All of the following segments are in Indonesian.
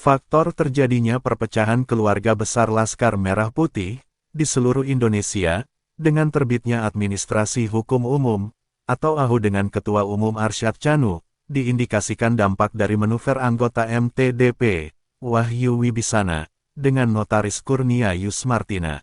Faktor terjadinya perpecahan keluarga besar Laskar Merah Putih di seluruh Indonesia, dengan terbitnya Administrasi Hukum Umum, atau AHU dengan Ketua Umum Arsyad Chanu, diindikasikan dampak dari manuver anggota MTDP, Wahyu Wibisana, dengan Notaris Kurnia Yusmartina.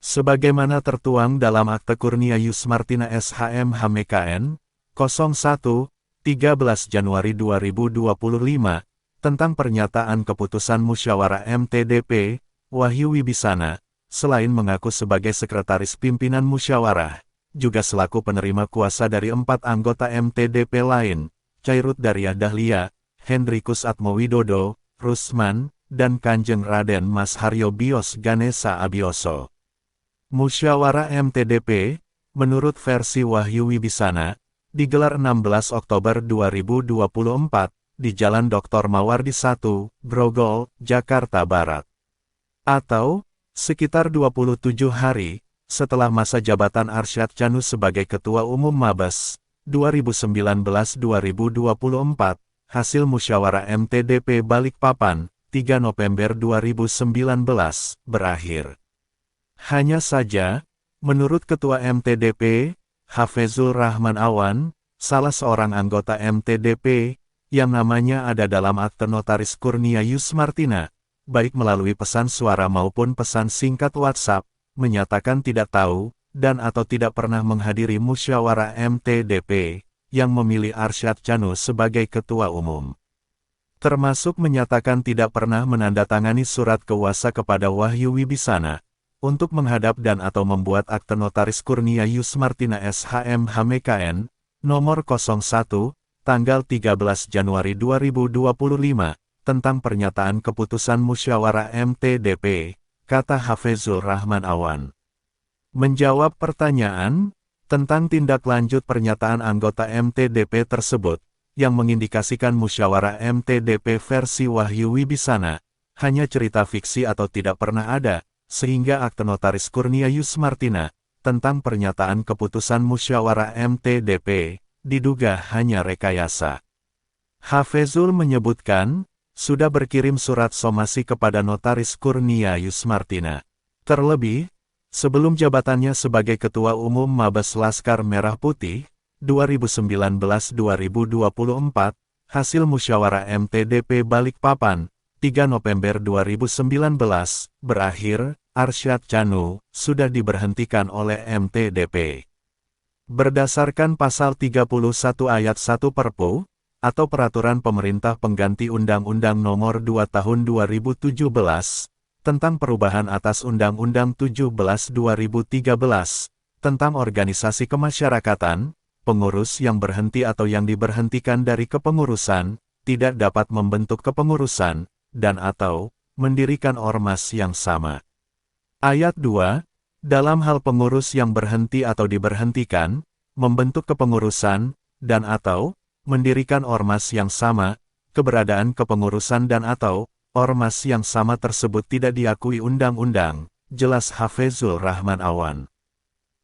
Sebagaimana tertuang dalam Akte Kurnia Yusmartina SHM HMKN, 01, 13 Januari 2025, tentang pernyataan keputusan musyawarah MTDP, Wahyu Wibisana, selain mengaku sebagai sekretaris pimpinan musyawarah, juga selaku penerima kuasa dari 4 anggota MTDP lain, Chairut Daryah Dahlia, Hendrikus Atmowidodo, Rusman, dan Kanjeng Raden Mas Haryo Bios Ganesa Abioso. Musyawarah MTDP, menurut versi Wahyu Wibisana, digelar 16 Oktober 2024, di Jalan Dr. Mawardi 1, Grogol, Jakarta Barat. Atau, sekitar 27 hari, setelah masa jabatan Arsyad Chanu sebagai Ketua Umum Mabes, 2019-2024, hasil musyawarah MTDP Balikpapan, 3 November 2019, berakhir. Hanya saja, menurut Ketua MTDP, Hafezul Rahman Awan, salah seorang anggota MTDP, yang namanya ada dalam Akte Notaris Kurnia Yusmartina, baik melalui pesan suara maupun pesan singkat WhatsApp, menyatakan tidak tahu, dan atau tidak pernah menghadiri musyawarah MTDP, yang memilih Arsyad Chanu sebagai Ketua Umum. Termasuk menyatakan tidak pernah menandatangani surat kuasa kepada Wahyu Wibisana, untuk menghadap dan atau membuat Akte Notaris Kurnia Yusmartina SHM HMKN, nomor 01, tanggal 13 Januari 2025, tentang pernyataan keputusan musyawarah MTDP, kata Hafezul Rahman Awan. Menjawab pertanyaan tentang tindak lanjut pernyataan anggota MTDP tersebut, yang mengindikasikan musyawarah MTDP versi Wahyu Wibisana, hanya cerita fiksi atau tidak pernah ada, sehingga Akte Notaris Kurnia Yusmartina, tentang pernyataan keputusan musyawarah MTDP, diduga hanya rekayasa. Hafezul menyebutkan, sudah berkirim surat somasi kepada Notaris Kurnia Yusmartina. Terlebih, sebelum jabatannya sebagai Ketua Umum Mabes Laskar Merah Putih, 2019-2024, hasil musyawarah MTDP Balikpapan, 3 November 2019, berakhir, Arsyad Chanu, sudah diberhentikan oleh MTDP. Berdasarkan Pasal 31 Ayat 1 Perpu, atau Peraturan Pemerintah Pengganti Undang-Undang Nomor 2 Tahun 2017, tentang perubahan atas Undang-Undang 17/2013, tentang organisasi kemasyarakatan, pengurus yang berhenti atau yang diberhentikan dari kepengurusan, tidak dapat membentuk kepengurusan, dan atau mendirikan ormas yang sama. Ayat 2, dalam hal pengurus yang berhenti atau diberhentikan, membentuk kepengurusan, dan atau mendirikan ormas yang sama, keberadaan kepengurusan dan atau ormas yang sama tersebut tidak diakui undang-undang, jelas Hafezul Rahman Awan.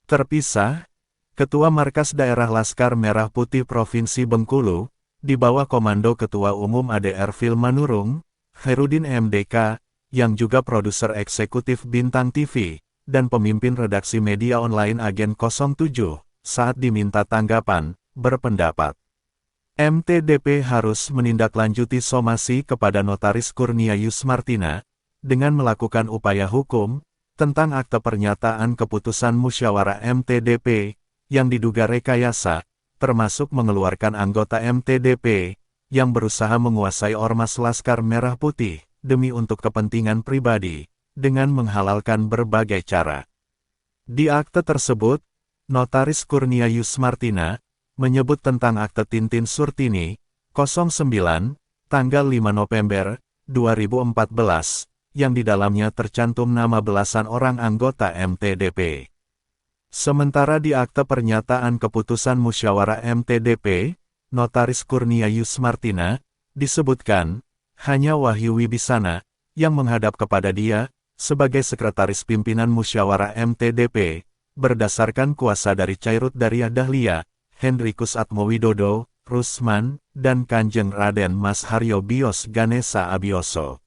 Terpisah, Ketua Markas Daerah Laskar Merah Putih Provinsi Bengkulu, di bawah komando Ketua Umum ADR Filmanurung, Khairuddin MDK, yang juga produser eksekutif Bintang TV, dan pemimpin redaksi media online Agen 07, saat diminta tanggapan, berpendapat, MTDP harus menindaklanjuti somasi kepada Notaris Kurnia Yusmartina, dengan melakukan upaya hukum, tentang akte pernyataan keputusan musyawarah MTDP, yang diduga rekayasa, termasuk mengeluarkan anggota MTDP, yang berusaha menguasai Ormas Laskar Merah Putih, demi untuk kepentingan pribadi, dengan menghalalkan berbagai cara. Di akte tersebut, Notaris Kurnia Yusmartina, menyebut tentang akte Tintin Surtini, 09, tanggal 5 November, 2014, yang di dalamnya tercantum nama belasan orang anggota MTDP. Sementara di akte pernyataan keputusan musyawarah MTDP, Notaris Kurnia Yusmartina, disebutkan, hanya Wahyu Wibisana, yang menghadap kepada dia, sebagai sekretaris pimpinan musyawarah MTDP, berdasarkan kuasa dari Chairut Daryah Dahlia, Hendrikus Atmowidodo, Rusman, dan Kanjeng Raden Mas Haryo Bios Ganesa Abioso.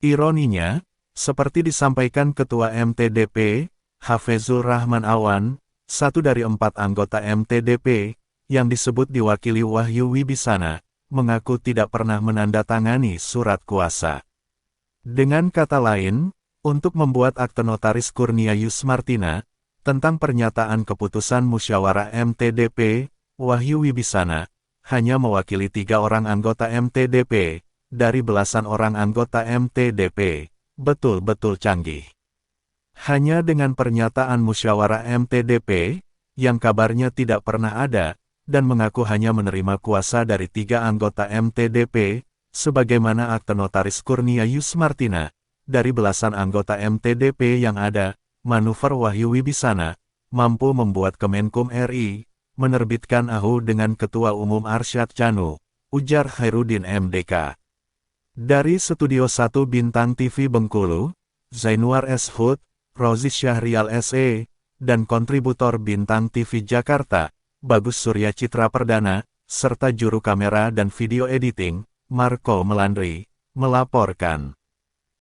Ironinya, seperti disampaikan Ketua MTDP, Hafezul Rahman Awan, satu dari 4 anggota MTDP, yang disebut diwakili Wahyu Wibisana, mengaku tidak pernah menandatangani surat kuasa. Dengan kata lain, untuk membuat akte notaris Kurnia Yusmartina, tentang pernyataan keputusan musyawarah MTDP, Wahyu Wibisana, hanya mewakili 3 orang anggota MTDP, dari belasan orang anggota MTDP, betul-betul canggih. Hanya dengan pernyataan musyawarah MTDP, yang kabarnya tidak pernah ada, dan mengaku hanya menerima kuasa dari 3 anggota MTDP, sebagaimana akte notaris Kurnia Yusmartina, dari belasan anggota MTDP yang ada, manuver Wahyu Wibisana, mampu membuat Kemenkum RI, menerbitkan AHU dengan Ketua Umum Arsyad Chanu, ujar Khairuddin MDK. Dari Studio 1 Bintang TV Bengkulu, Zainwar S. Hud, Rozi Syahrial SE, dan kontributor Bintang TV Jakarta, Bagus Surya Citra Perdana, serta juru kamera dan video editing, Marco Melandri, melaporkan.